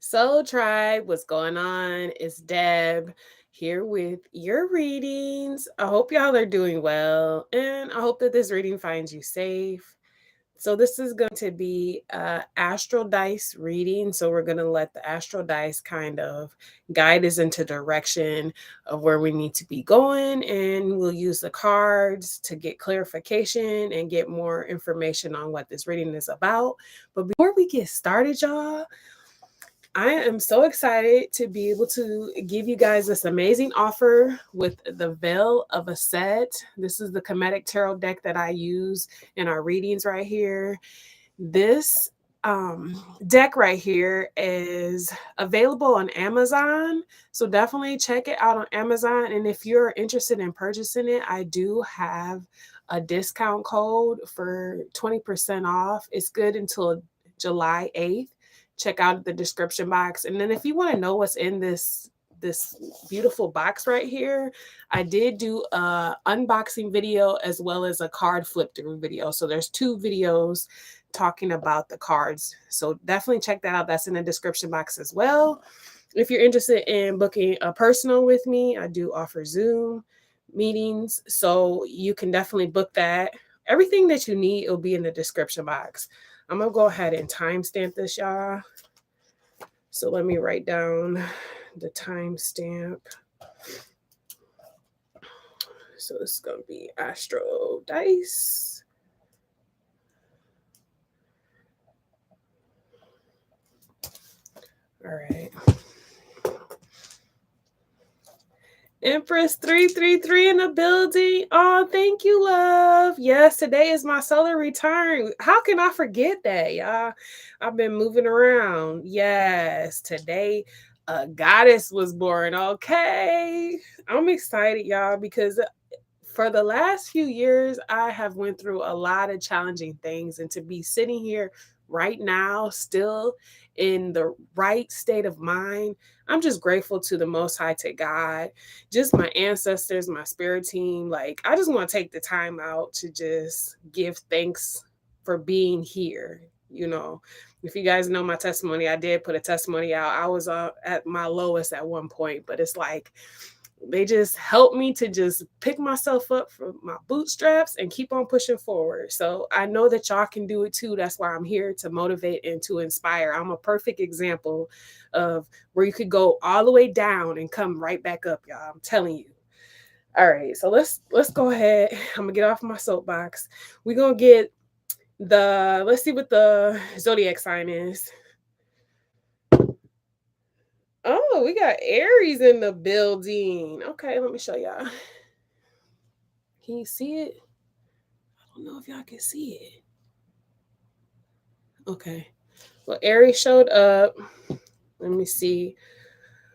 Soul Tribe, what's going on? It's Deb here with your readings. I hope y'all are doing well, and I hope that this reading finds you safe. So this is going to be a astral dice reading. So we're going to let the astral dice kind of guide us into direction of where we need to be going, and we'll use the cards to get clarification and get more information on what this reading is about. But before we get started, y'all, I am so excited to be able to give you guys this amazing offer with the Veil of ASET. This is the Chromatic Tarot deck that I use in our readings right here. This deck right here is available on Amazon, so definitely check it out on Amazon. And if you're interested in purchasing it, I do have a discount code for 20% off. It's good until July 8th. Check out the description box. And then if you want to know what's in this beautiful box right here, I did do a unboxing video as well as a card flip through video. So there's two videos talking about the cards. So definitely check that out. That's in the description box as well. If you're interested in booking a personal with me, I do offer Zoom meetings. So you can definitely book that. Everything that you need will be in the description box. I'm going to go ahead and timestamp this, y'all. So let me write down the timestamp. So it's going to be Astro Dice. All right. Empress 333 in the building. Oh, thank you, love. Yes, today is my solar return. How can I forget that, y'all? I've been moving around. Yes, today a goddess was born. Okay. I'm excited, y'all, because for the last few years, I have went through a lot of challenging things, and to be sitting here right now, still in the right state of mind, I'm just grateful to the Most High, to God, just my ancestors, my spirit team. Like, I just want to take the time out to just give thanks for being here. You know, if you guys know my testimony, I did put a testimony out. I was at my lowest at one point, but it's like, they just helped me to just pick myself up from my bootstraps and keep on pushing forward. So I know that y'all can do it too. That's why I'm here, to motivate and to inspire. I'm a perfect example of where you could go all the way down and come right back up, y'all. I'm telling you. All right, so let's go ahead. I'm gonna get off my soapbox. We're gonna get let's see what the zodiac sign is. Oh, we got Aries in the building. Okay, let me show y'all. Can you see it? I don't know if y'all can see it. Okay. Well, Aries showed up. Let me see.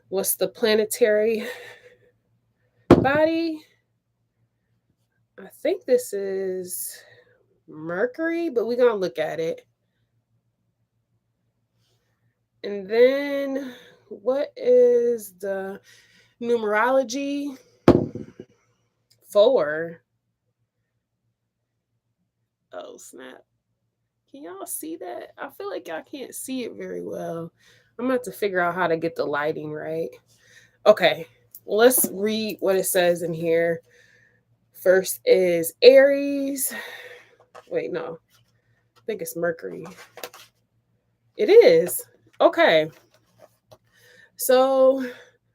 What's the planetary body? I think this is Mercury, but we're going to look at it. And then what is the numerology? 4. Oh, snap. Can y'all see that? I feel like y'all can't see it very well. I'm going to have to figure out how to get the lighting right. Okay, let's read what it says in here. First is Aries. Wait, no. I think it's Mercury. It is. Okay. So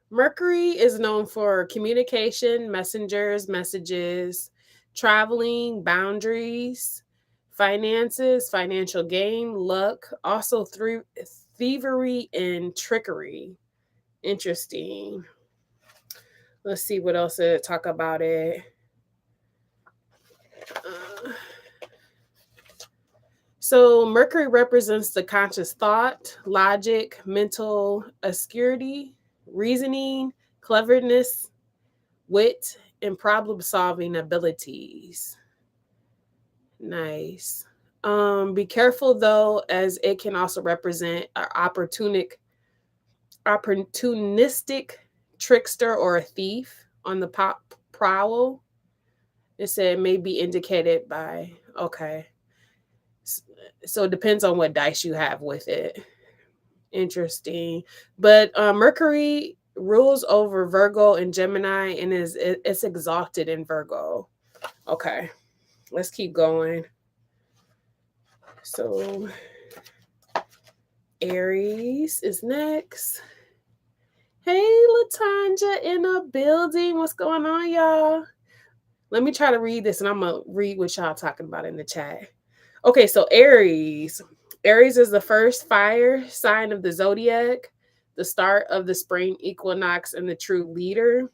Mercury is known for communication, messengers, messages, traveling, boundaries, finances, financial gain, luck, also thievery and trickery. Interesting. Let's see what else to talk about it. So Mercury represents the conscious thought, logic, mental acuity, reasoning, cleverness, wit, and problem-solving abilities. Nice. Be careful though, as it can also represent an opportunistic trickster or a thief on the prowl. It said may be indicated by, okay. So it depends on what dice you have with it. Interesting. But Mercury rules over Virgo and Gemini and it's exalted in Virgo. Okay, let's keep going. So Aries is next. Hey, Latanja in a building. What's going on, y'all? Let me try to read this and I'm going to read what y'all talking about in the chat. Okay, so Aries. Aries is the first fire sign of the zodiac, the start of the spring equinox, and the true leader.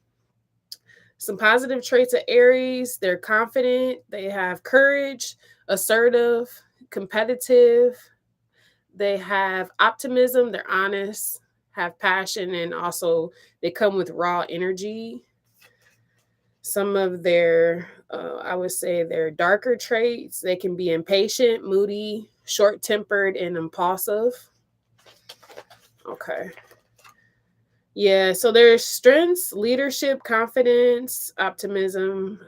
Some positive traits of Aries: they're confident, they have courage, assertive, competitive, they have optimism, they're honest, have passion, and also they come with raw energy. Some of their, I would say, their darker traits: they can be impatient, moody, short tempered, and impulsive. Okay. Yeah, so there's strengths: leadership, confidence, optimism,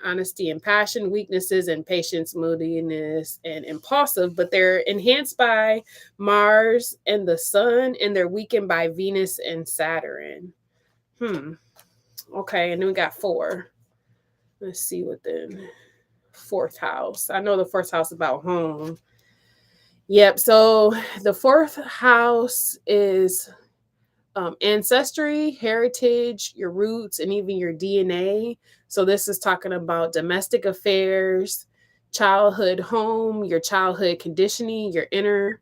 honesty and passion; weaknesses: impatience, moodiness, and impulsive, but they're enhanced by Mars and the Sun, and they're weakened by Venus and Saturn. Okay, and then we got 4. Let's see what the 4th house. I know the 4th house is about home. Yep, so the 4th house is ancestry, heritage, your roots, and even your DNA. So this is talking about domestic affairs, childhood home, your childhood conditioning, your inner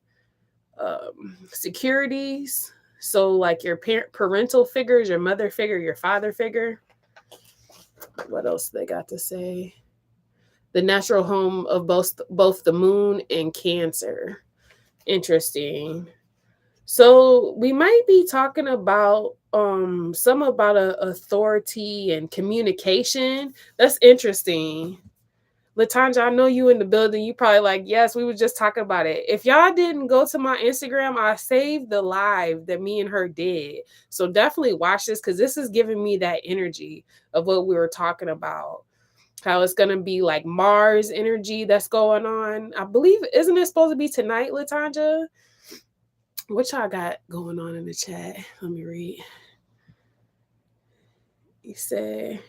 securities. So like your parental figures, your mother figure, your father figure. What else they got to say? The natural home of both the moon and Cancer. Interesting. So we might be talking about some about authority and communication. That's interesting. Latanja, I know you in the building. You probably like, yes, we were just talking about it. If y'all didn't go to my Instagram, I saved the live that me and her did. So definitely watch this because this is giving me that energy of what we were talking about. How it's gonna be like Mars energy that's going on. I believe, isn't it supposed to be tonight, Latanja? What y'all got going on in the chat? Let me read. You say,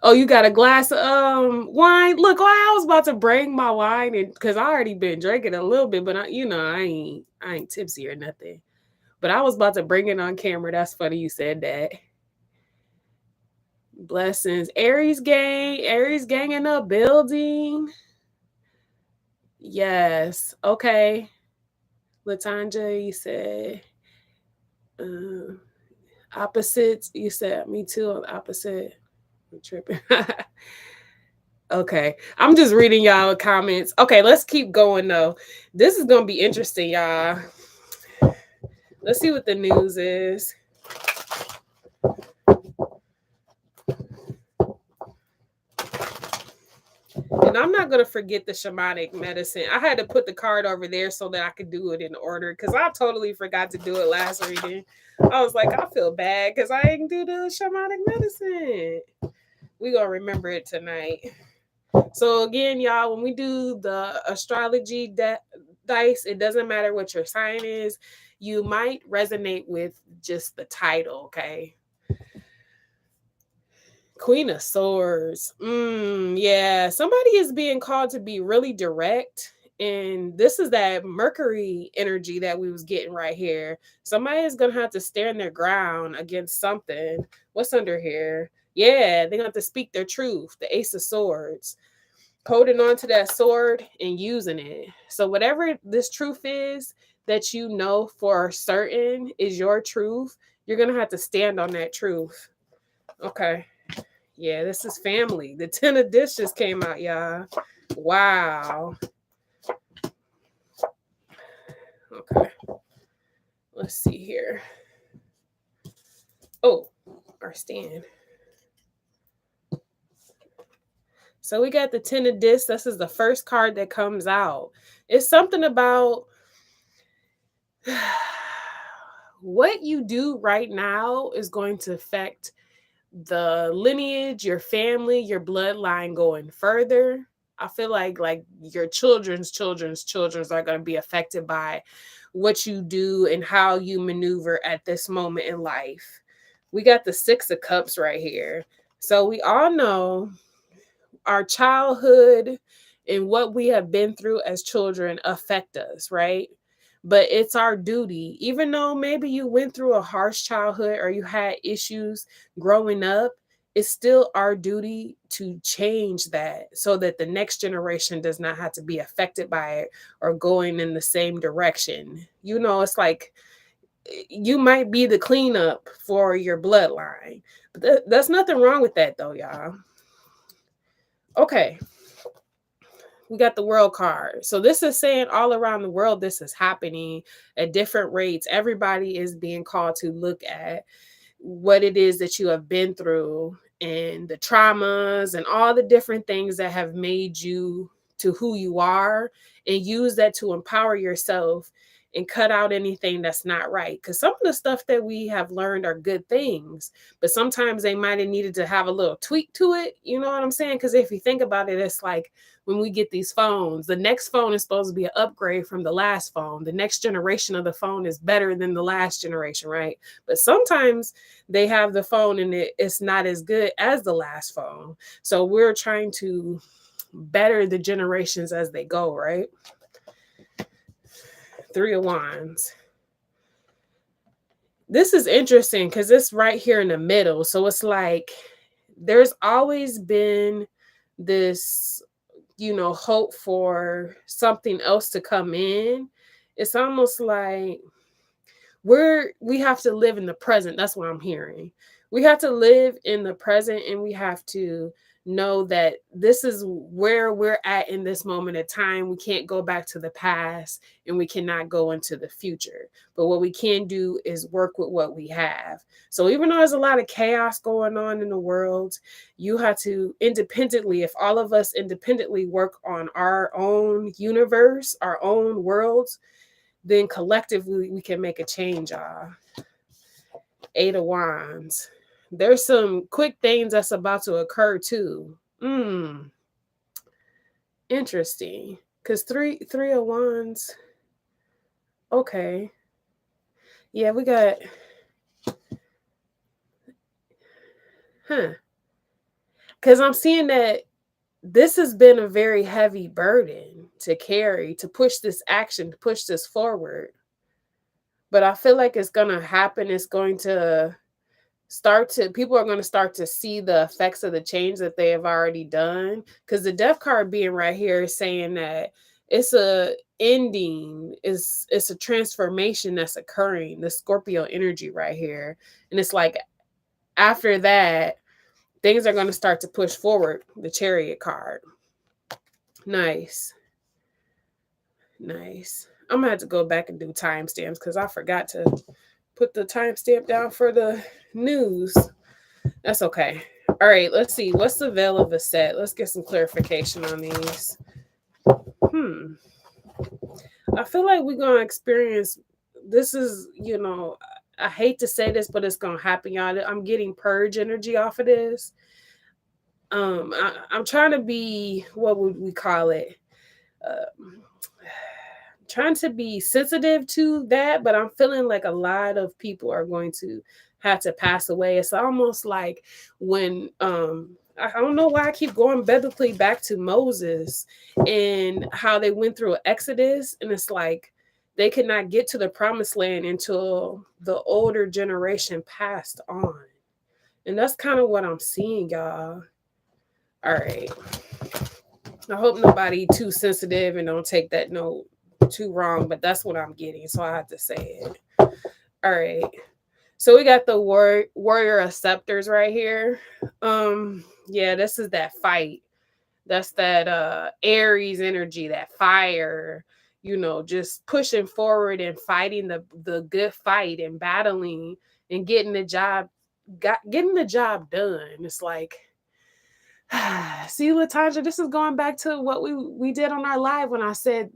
oh, you got a glass of wine. Look, I was about to bring my wine in because I already been drinking a little bit, but I ain't tipsy or nothing. But I was about to bring it on camera. That's funny you said that. Blessings. Aries gang in the building. Yes. Okay. Latanja, you said opposites. You said me too, opposite. I'm tripping. Okay. I'm just reading y'all comments. Okay, let's keep going though. This is gonna be interesting, y'all. Let's see what the news is. And I'm not gonna forget the shamanic medicine. I had to put the card over there so that I could do it in order because I totally forgot to do it last reading. I was like, I feel bad because I didn't do the shamanic medicine. We gonna remember it tonight. So again, y'all, when we do the astrology dice, it doesn't matter what your sign is. You might resonate with just the title, okay? Queen of Swords. Yeah, somebody is being called to be really direct. And this is that Mercury energy that we was getting right here. Somebody is going to have to stand their ground against something. What's under here? Yeah, they're going to have to speak their truth. The Ace of Swords. Holding on to that sword and using it. So whatever this truth is that you know for certain is your truth, you're going to have to stand on that truth. Okay. Yeah, this is family. The 10 of dishes came out, y'all. Wow. Okay. Let's see here. Oh, our stand. So we got the 10 of discs. This is the first card that comes out. It's something about what you do right now is going to affect the lineage, your family, your bloodline going further. I feel like your children's children's are going to be affected by what you do and how you maneuver at this moment in life. We got the 6 of Cups right here. So we all know our childhood and what we have been through as children affect us, right? But it's our duty, even though maybe you went through a harsh childhood or you had issues growing up, it's still our duty to change that so that the next generation does not have to be affected by it or going in the same direction. You know, it's like you might be the cleanup for your bloodline, but that's nothing wrong with that, though, y'all. Okay, we got the world card. So this is saying all around the world, this is happening at different rates. Everybody is being called to look at what it is that you have been through and the traumas and all the different things that have made you to who you are, and use that to empower yourself and cut out anything that's not right. Because some of the stuff that we have learned are good things, but sometimes they might have needed to have a little tweak to it. You know what I'm saying? Because if you think about it, it's like when we get these phones, the next phone is supposed to be an upgrade from the last phone. The next generation of the phone is better than the last generation, right? But sometimes they have the phone and it's not as good as the last phone. So we're trying to better the generations as they go, right? 3 of Wands. This is interesting because it's right here in the middle. So it's like there's always been this, hope for something else to come in. It's almost like we have to live in the present. That's what I'm hearing. We have to live in the present, and we have to know that this is where we're at in this moment of time. We can't go back to the past, and we cannot go into the future. But what we can do is work with what we have. So even though there's a lot of chaos going on in the world, you have to independently, if all of us independently work on our own universe, our own worlds, then collectively we can make a change, y'all. 8 of Wands. There's some quick things that's about to occur too. Interesting. Because three of Wands. Okay. Yeah, we got. Because I'm seeing that this has been a very heavy burden to carry, to push this action, to push this forward. But I feel like it's going to happen. It's going to people are going to start to see the effects of the change that they have already done. Because the Death card being right here is saying that it's a ending, it's a transformation that's occurring, the Scorpio energy right here. And it's like after that, things are going to start to push forward, the Chariot card. Nice. I'm gonna have to go back and do timestamps because I forgot to put the timestamp down for the news. That's okay. All right, let's see. What's the veil of ASET? Let's get some clarification on these. I feel like we're gonna experience this is, I hate to say this, but it's gonna happen, y'all. I'm getting purge energy off of this. I'm trying to be, what would we call it? Trying to be sensitive to that, but I'm feeling like a lot of people are going to have to pass away. It's almost like when I don't know why I keep going biblically back to Moses and how they went through an Exodus, and it's like they could not get to the promised land until the older generation passed on. And that's kind of what I'm seeing, y'all. All right. I hope nobody too sensitive and don't take that note too wrong, but that's what I'm getting, so I have to say it. All right. So we got the warrior of scepters right here. Yeah, this is that fight. That's that Aries energy, that fire, just pushing forward and fighting the good fight and battling and getting the job done. It's like, see, Latanja, this is going back to what we did on our live when I said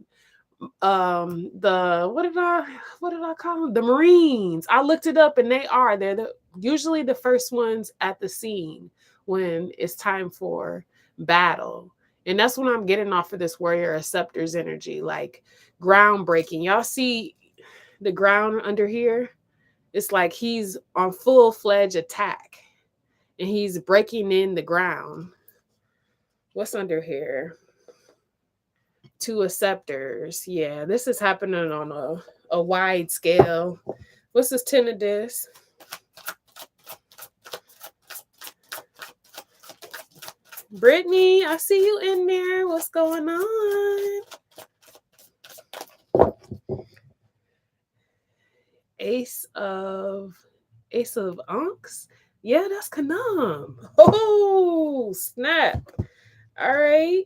the what did I call them? The Marines. I looked it up, and they're usually the first ones at the scene when it's time for battle. And that's what I'm getting off of this Warrior of Scepters energy, like groundbreaking. Y'all see the ground under here? It's like he's on full-fledged attack and he's breaking in the ground. What's under here? Two of Scepters. Yeah, this is happening on a wide scale. What's this 10 of this? Brittany, I see you in there. What's going on? Ace of Ankhs. Yeah, that's Kanam. Oh, snap. All right.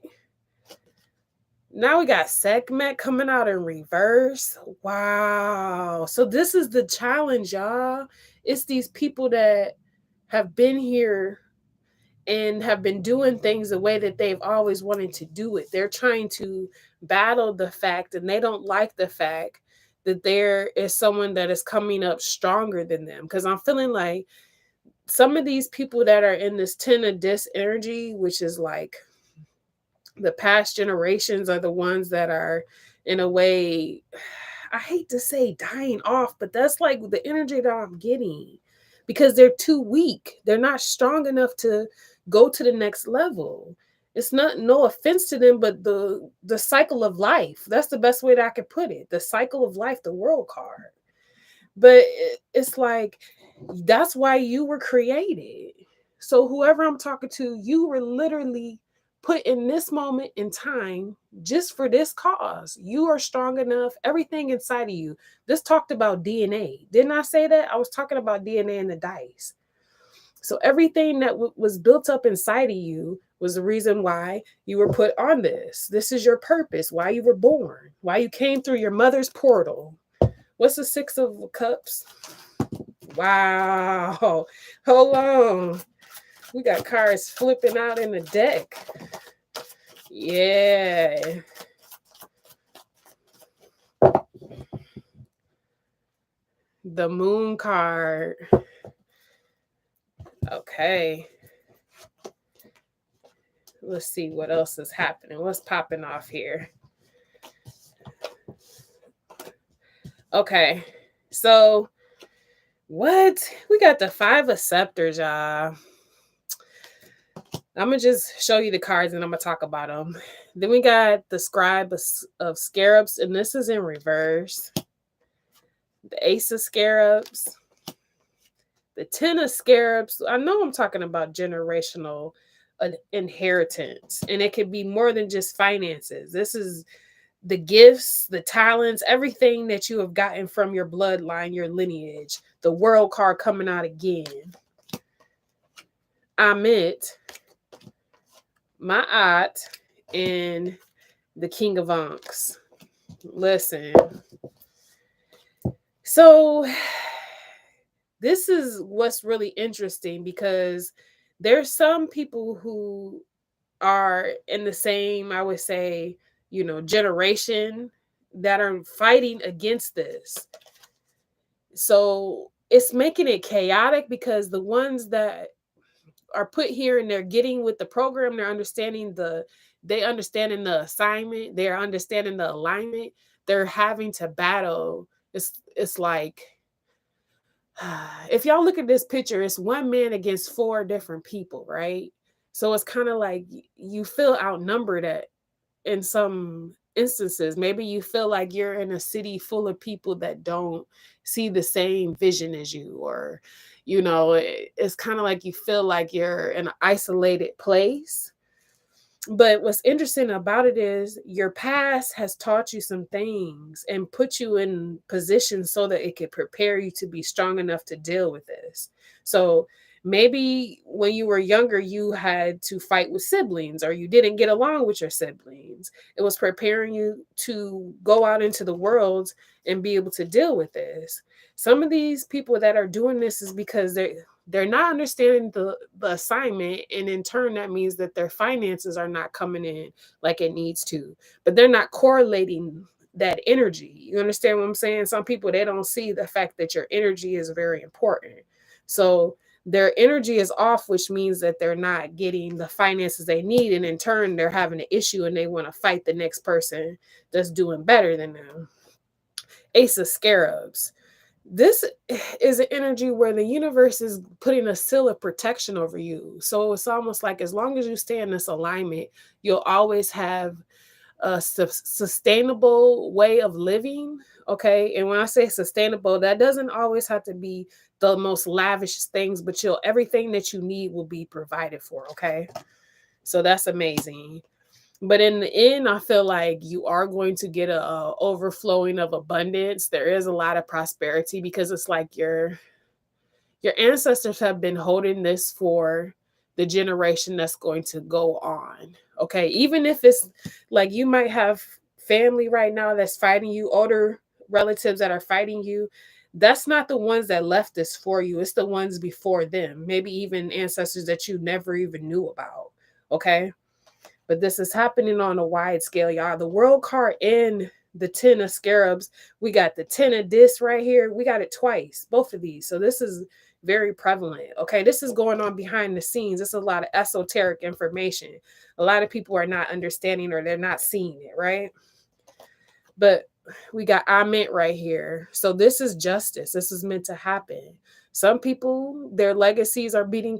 Now we got Segment coming out in reverse. Wow. So this is the challenge, y'all. It's these people that have been here and have been doing things the way that they've always wanted to do it. They're trying to battle the fact, and they don't like the fact that there is someone that is coming up stronger than them. Because I'm feeling like some of these people that are in this 10 of Dis energy, which is like the past generations, are the ones that are, in a way, I hate to say dying off, but that's like the energy that I'm getting, because they're too weak. They're not strong enough to go to the next level. It's not, no offense to them, but the cycle of life, that's the best way that I could put it. The cycle of life, the world card. But it's like, that's why you were created. So whoever I'm talking to, you were literally put in this moment in time just for this cause. You are strong enough. Everything inside of you. This talked about DNA. Didn't I say that? I was talking about DNA in the dice. So everything that was built up inside of you was the reason why you were put on this. This is your purpose, why you were born, why you came through your mother's portal. What's the 6 of Cups? Wow. Hold on. We got cards flipping out in the deck. Yeah. The Moon card. Okay. Let's see what else is happening. What's popping off here? Okay. So, what? We got the 5 of Scepters, y'all. I'm going to just show you the cards and I'm going to talk about them. Then we got the Scribe of Scarabs, and this is in reverse. The Ace of Scarabs. The 10 of Scarabs. I know I'm talking about generational inheritance, and it could be more than just finances. This is the gifts, the talents, everything that you have gotten from your bloodline, your lineage. The World card coming out again. Amet, Maat, and the King of Ankhs. Listen. So this is what's really interesting, because there's some people who are in the same, I would say, generation that are fighting against this. So it's making it chaotic, because the ones that are put here and they're getting with the program, they're understanding the assignment, they're understanding the alignment, they're having to battle. It's like, if y'all look at this picture, it's one man against 4 different people, right? So it's kind of like you feel outnumbered in some instances. Maybe you feel like you're in a city full of people that don't see the same vision as you, or it's kind of like you feel like you're in an isolated place. But what's interesting about it is your past has taught you some things and put you in position so that it could prepare you to be strong enough to deal with this. So maybe when you were younger, you had to fight with siblings, or you didn't get along with your siblings. It was preparing you to go out into the world and be able to deal with this. Some of these people that are doing this is because they're not understanding the assignment, and in turn that means that their finances are not coming in like it needs to, but they're not correlating that energy. You understand what I'm saying? Some people, they don't see the fact that your energy is very important. So their energy is off, which means that they're not getting the finances they need. And in turn, they're having an issue and they want to fight the next person that's doing better than them. Ace of Scarabs. This is an energy where the universe is putting a seal of protection over you. So it's almost like as long as you stay in this alignment, you'll always have a sustainable way of living. Okay. And when I say sustainable, that doesn't always have to be the most lavish things, but everything that you need will be provided for. Okay. So that's amazing. But in the end, I feel like you are going to get a overflowing of abundance. There is a lot of prosperity because it's like your ancestors have been holding this for the generation that's going to go on. Okay, even if it's like you might have family right now that's fighting you, older relatives that are fighting you. That's not the ones that left this for you. It's the ones before them. Maybe even ancestors that you never even knew about. Okay. But this is happening on a wide scale, y'all. The world card and the 10 of scarabs, we got the 10 of this right here. We got it twice, both of these. So this is very prevalent. Okay, this is going on behind the scenes. It's a lot of esoteric information. A lot of people are not understanding or they're not seeing it, right? But we got Amen right here. So this is justice. This is meant to happen. Some people, their legacies are being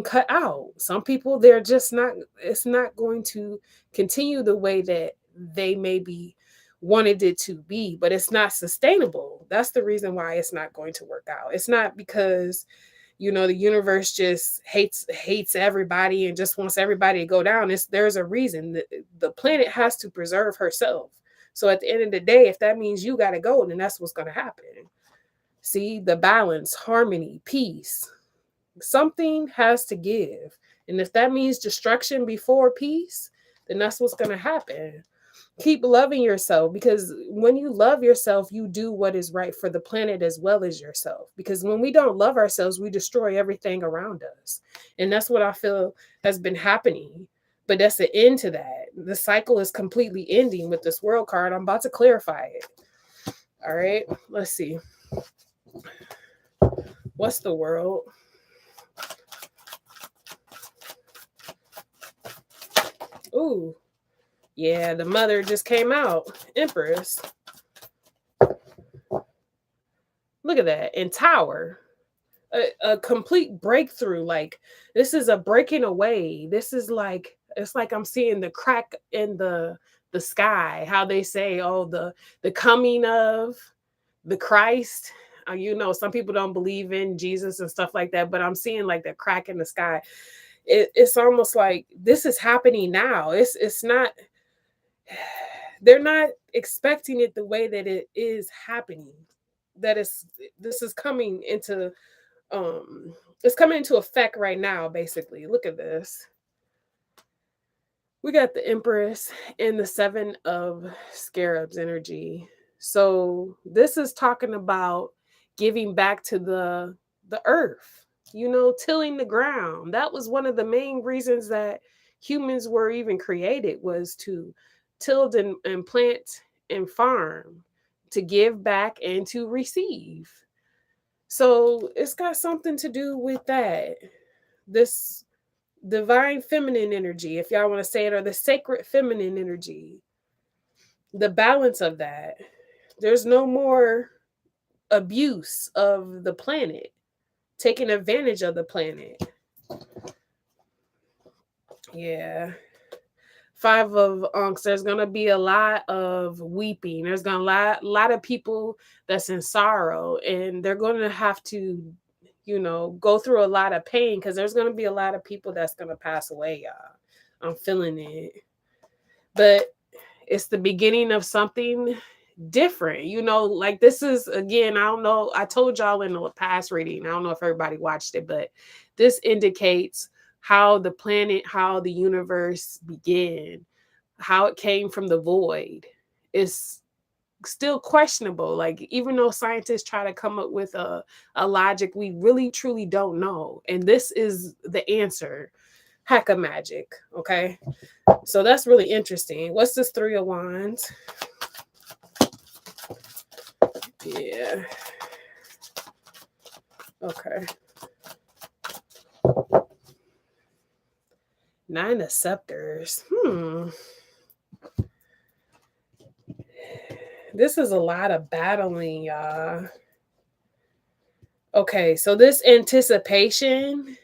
cut out. Some people, they're just not, it's not going to continue the way that they maybe wanted it to be, but it's not sustainable. That's the reason why it's not going to work out. It's not because, the universe just hates everybody and just wants everybody to go down. There's a reason. The planet has to preserve herself. So at the end of the day, if that means you got to go, then that's what's going to happen. See, the balance, harmony, peace. Something has to give. And if that means destruction before peace, then that's what's going to happen. Keep loving yourself, because when you love yourself, you do what is right for the planet as well as yourself. Because when we don't love ourselves, we destroy everything around us. And that's what I feel has been happening. But that's the end to that. The cycle is completely ending with this world card. I'm about to clarify it. All right, let's see. What's the world? Ooh, yeah, the mother just came out. Empress. Look at that. And Tower. A complete breakthrough. Like, this is a breaking away. This is like, it's like I'm seeing the crack in the sky. How they say, oh, the coming of the Christ. Some people don't believe in Jesus and stuff like that, but I'm seeing like the crack in the sky. It's almost like this is happening now. It's not, they're not expecting it the way that it is happening. This is coming into it's coming into effect right now, basically. Look at this. We got the Empress and the 7 of Scarabs energy. So this is talking about giving back to the earth, tilling the ground. That was one of the main reasons that humans were even created, was to till and plant and farm, to give back and to receive. So it's got something to do with that. This divine feminine energy, if y'all want to say it, or the sacred feminine energy, the balance of that. There's no more abuse of the planet, taking advantage of the planet. Yeah. 5 of Unks, there's going to be a lot of weeping. There's going to be a lot of people that's in sorrow, and they're going to have to, go through a lot of pain, because there's going to be a lot of people that's going to pass away, y'all. I'm feeling it. But it's the beginning of something different. Like, this is, again, I don't know. I told y'all in the past reading, I don't know if everybody watched it, but this indicates how the planet, how the universe began, how it came from the void. Is still questionable. Like, even though scientists try to come up with a logic, we really truly don't know. And this is the answer. Heck of magic. Okay. So that's really interesting. What's this 3 of Wands? Yeah. Okay. Nine of Scepters. This is a lot of battling, y'all. Okay, so this anticipation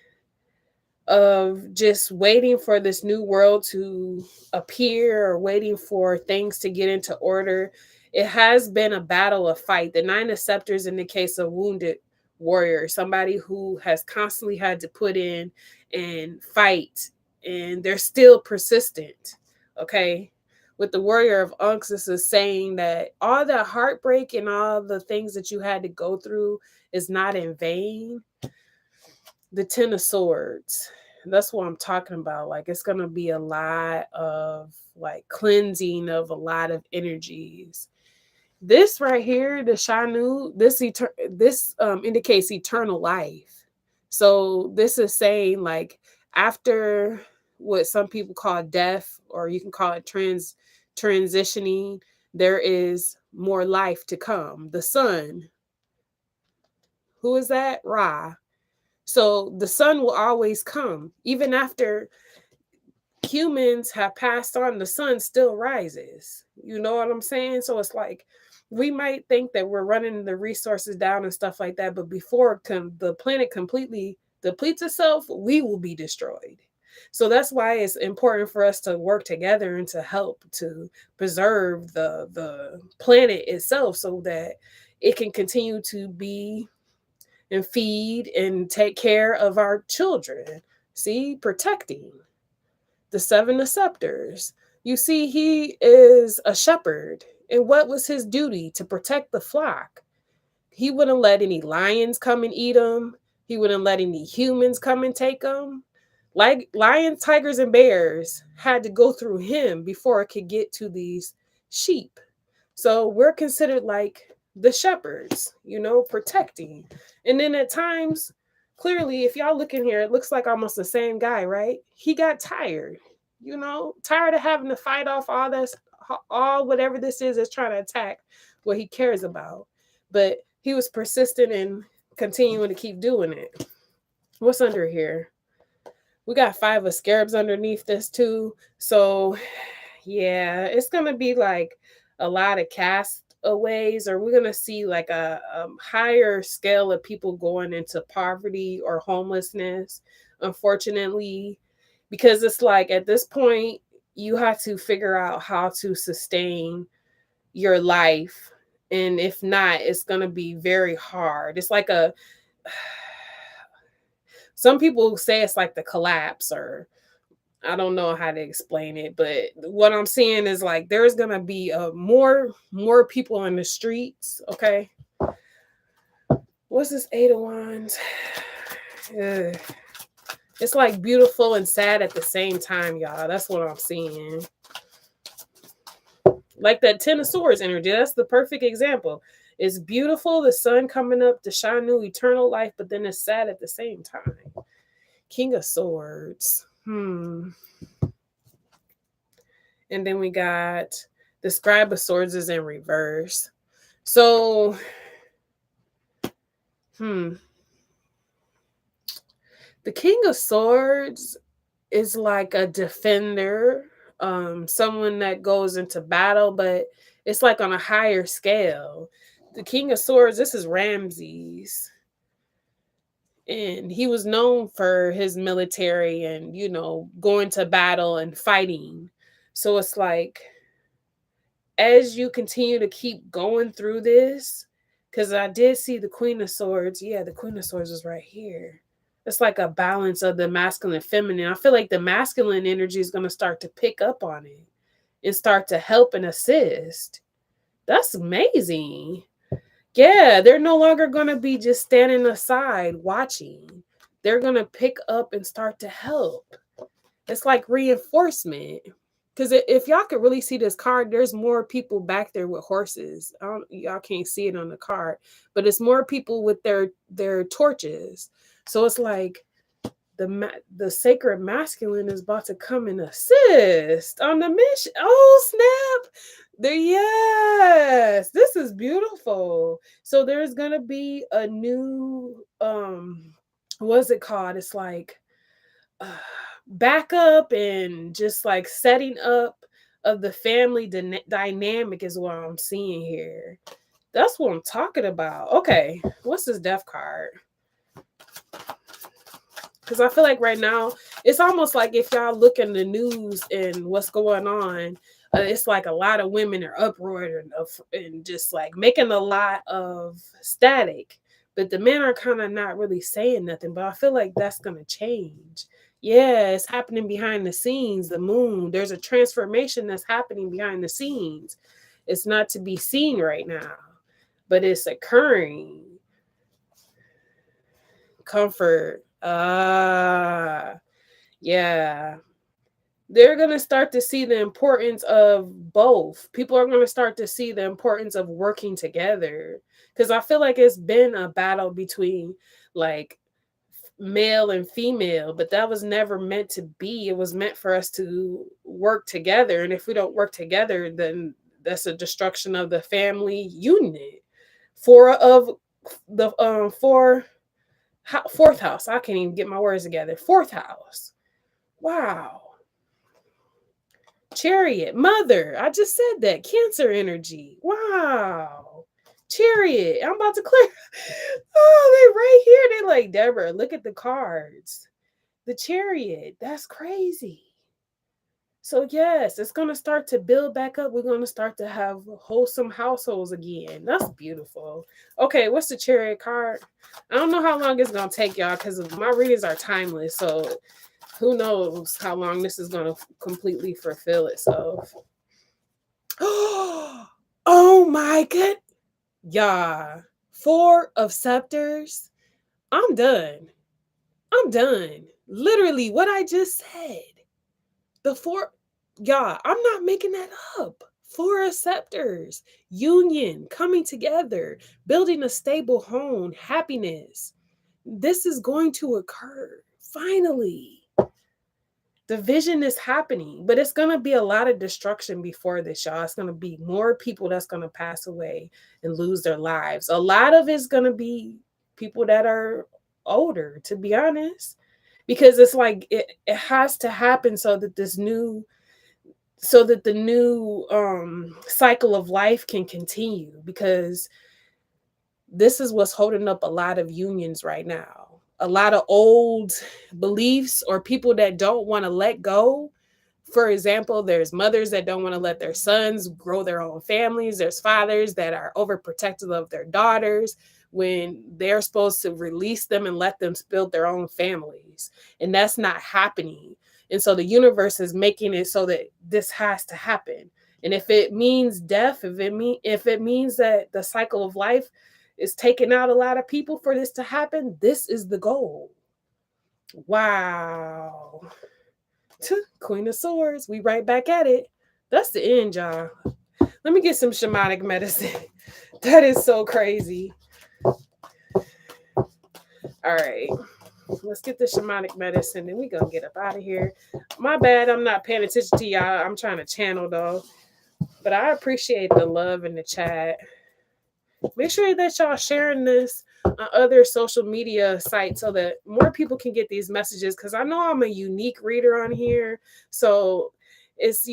of just waiting for this new world to appear or waiting for things to get into order, it has been a battle, a fight. The Nine of Scepters indicates a wounded warrior, somebody who has constantly had to put in and fight, and they're still persistent. Okay. With the Warrior of Unks, this is saying that all the heartbreak and all the things that you had to go through is not in vain. The Ten of Swords, that's what I'm talking about. Like, it's going to be a lot of like cleansing of a lot of energies. This right here, the Shanu, this indicates eternal life. So this is saying like after what some people call death, or you can call it transitioning, there is more life to come. The sun, who is that? Ra. So the sun will always come. Even after humans have passed on, the sun still rises. You know what I'm saying? So it's like we might think that we're running the resources down and stuff like that, but before the planet completely depletes itself, we will be destroyed. So that's why it's important for us to work together and to help to preserve the planet itself so that it can continue to be and feed and take care of our children. See, protecting. The Seven of Scepters. You see, he is a shepherd. And what was his duty? To protect the flock. He wouldn't let any lions come and eat them. He wouldn't let any humans come and take them. Like lions, tigers, and bears had to go through him before it could get to these sheep. So we're considered like the shepherds, protecting. And then at times, clearly, if y'all look in here, it looks like almost the same guy, right? He got tired, tired of having to fight off all whatever this is that's trying to attack what he cares about. But he was persistent in continuing to keep doing it. What's under here? We got 5 of Scarabs underneath this too. So yeah, it's going to be like a lot of castaways, or we're going to see like a higher scale of people going into poverty or homelessness, unfortunately, because it's like at this point, you have to figure out how to sustain your life. And if not, it's going to be very hard. It's like some people say it's like the collapse, or I don't know how to explain it, but what I'm seeing is like there's gonna be more people in the streets. Okay, what's this 8 of Wands? Ugh. It's like beautiful and sad at the same time, y'all. That's what I'm seeing. Like that 10 of Swords energy. That's the perfect example. It's beautiful, the sun coming up to shine new eternal life, but then it's sad at the same time. King of Swords. And then we got the Scribe of Swords is in reverse. So, the King of Swords is like a defender, someone that goes into battle, but it's like on a higher scale. The King of Swords, this is Ramses. And he was known for his military and, going to battle and fighting. So it's like, as you continue to keep going through this, because I did see the Queen of Swords. Yeah, the Queen of Swords is right here. It's like a balance of the masculine and feminine. I feel like the masculine energy is going to start to pick up on it and start to help and assist. That's amazing. Yeah, they're no longer going to be just standing aside watching. They're going to pick up and start to help. It's like reinforcement. Because if y'all could really see this card, there's more people back there with horses. Y'all can't see it on the card, but it's more people with their torches. So it's like the sacred masculine is about to come and assist on the mission. Oh, snap. Yes, this is beautiful. So there's going to be a new, what's it called? It's like, backup and just like setting up of the family dynamic is what I'm seeing here. That's what I'm talking about. Okay, what's this death card? Because I feel like right now, it's almost like if y'all look in the news and what's going on, it's like a lot of women are uproared and just like making a lot of static. But the men are kind of not really saying nothing. But I feel like that's going to change. Yeah, it's happening behind the scenes. The moon, there's a transformation that's happening behind the scenes. It's not to be seen right now, but it's occurring. Comfort. Yeah. They're going to start to see the importance of both. People are going to start to see the importance of working together. Because I feel like it's been a battle between like male and female, but that was never meant to be. It was meant for us to work together. And if we don't work together, then that's a destruction of the family unit. Fourth house. I can't even get my words together. Fourth house. Wow. Chariot. Mother. I just said that. Cancer energy. Wow. Chariot. I'm about to clear. Oh, they right here. They like, Deborah, look at the cards. The Chariot. That's crazy. So yes, it's going to start to build back up. We're going to start to have wholesome households again. That's beautiful. Okay, what's the Chariot card? I don't know how long it's going to take, y'all, because my readings are timeless. So who knows how long this is going to completely fulfill itself. Oh my god. Yeah. 4 of Scepters. I'm done. I'm done. Literally what I just said. The 4, y'all, I'm not making that up. 4 of Scepters, union, coming together, building a stable home, happiness. This is going to occur. Finally. The vision is happening, but it's going to be a lot of destruction before this, y'all. It's going to be more people that's going to pass away and lose their lives. A lot of it's going to be people that are older, to be honest, because it's like it has to happen so that the new cycle of life can continue, because this is what's holding up a lot of unions right now. A lot of old beliefs or people that don't want to let go. For example, there's mothers that don't want to let their sons grow their own families. There's fathers that are overprotective of their daughters when they're supposed to release them and let them build their own families. And that's not happening. And so the universe is making it so that this has to happen. And if it means death, if it means that the cycle of life is taking out a lot of people for this to happen, this is the goal. Wow. Queen of Swords, we right back at it. That's the end, y'all. Let me get some shamanic medicine. That is so crazy. All right. Let's get the shamanic medicine and we gonna get up out of here. My bad, I'm not paying attention to y'all. I'm trying to channel though. But I appreciate the love in the chat. Make sure that y'all sharing this on other social media sites so that more people can get these messages, because I know I'm a unique reader on here. So it's, I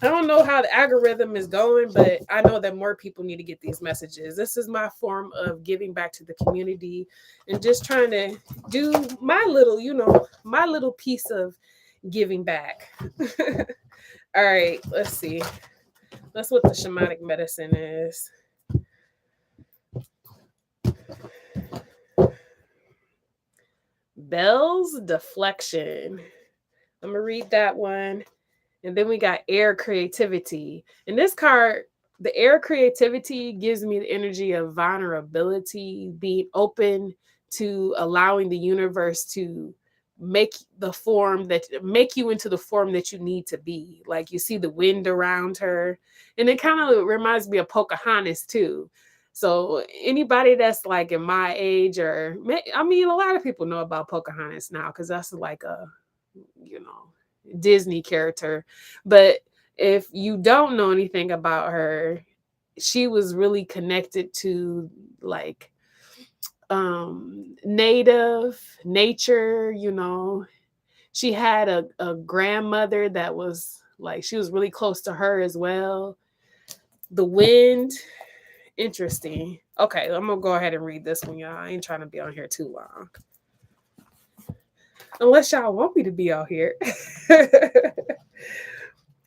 don't know how the algorithm is going, but I know that more people need to get these messages. This is my form of giving back to the community and just trying to do my little piece of giving back. All right, let's see. That's what the shamanic medicine is. Bell's deflection. I'm going to read that one. And then we got air creativity. And this card, the air creativity gives me the energy of vulnerability, being open to allowing the universe to make you into the form that you need to be. Like you see the wind around her. And it kind of reminds me of Pocahontas too. So anybody that's like in my age, a lot of people know about Pocahontas now because that's like a, Disney character. But if you don't know anything about her, she was really connected to like native nature, She had a grandmother that was like, she was really close to her as well. The wind, interesting. Okay, I'm gonna go ahead and read this one, y'all. I ain't trying to be on here too long. Unless y'all want me to be out here.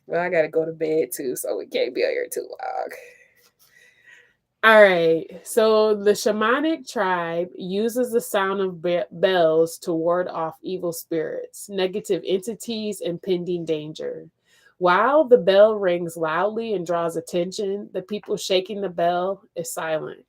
Well, I gotta go to bed too, so we can't be out here too long. All right. So the shamanic tribe uses the sound of bells to ward off evil spirits, negative entities, and pending danger. While the bell rings loudly and draws attention, the people shaking the bell is silent.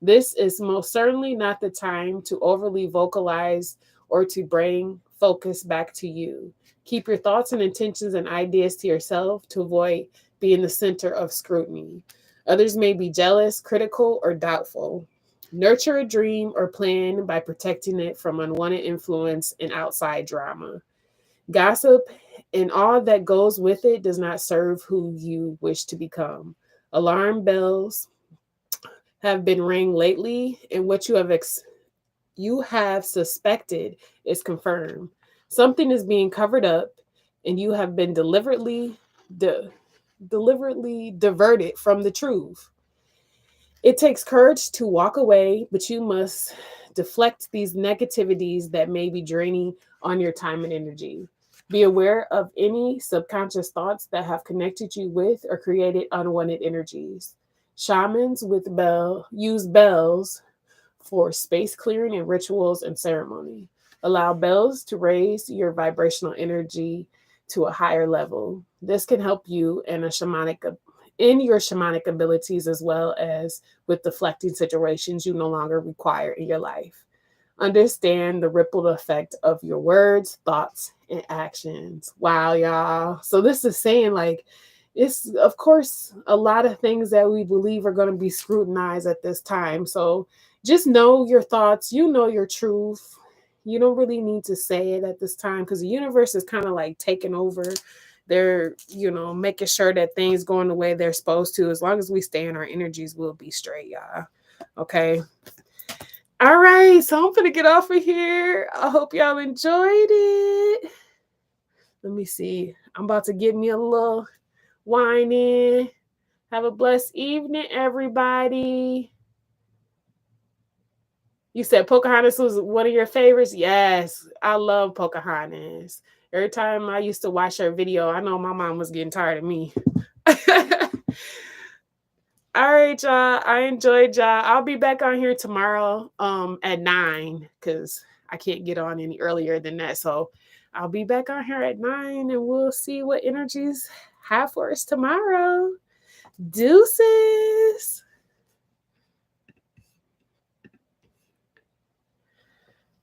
This is most certainly not the time to overly vocalize or to bring focus back to you. Keep your thoughts and intentions and ideas to yourself to avoid being the center of scrutiny. Others may be jealous, critical, or doubtful. Nurture a dream or plan by protecting it from unwanted influence and outside drama. Gossip and all that goes with it does not serve who you wish to become. Alarm bells have been ringing lately, and what you have suspected is confirmed. Something is being covered up, and you have been deliberately diverted from the truth. It takes courage to walk away, but you must deflect these negativities that may be draining on your time and energy. Be aware of any subconscious thoughts that have connected you with or created unwanted energies. Shamans use bells for space clearing and rituals and ceremony. Allow bells to raise your vibrational energy to a higher level. This can help you in your shamanic abilities as well as with deflecting situations you no longer require in your life. Understand the ripple effect of your words, thoughts, and actions. Wow, y'all. So this is saying like it's of course a lot of things that we believe are going to be scrutinized at this time. So just know your thoughts, you know your truth. You don't really need to say it at this time because the universe is kind of like taking over. They're, making sure that things going the way they're supposed to. As long as we stay in our energies, we'll be straight, y'all. Okay. All right. So I'm going to get off of here. I hope y'all enjoyed it. Let me see. I'm about to get me a little wine in. Have a blessed evening, everybody. You said Pocahontas was one of your favorites? Yes, I love Pocahontas. Every time I used to watch her video, I know my mom was getting tired of me. All right, y'all. I enjoyed y'all. I'll be back on here tomorrow at 9 because I can't get on any earlier than that. So I'll be back on here at 9 and we'll see what energies have for us tomorrow. Deuces.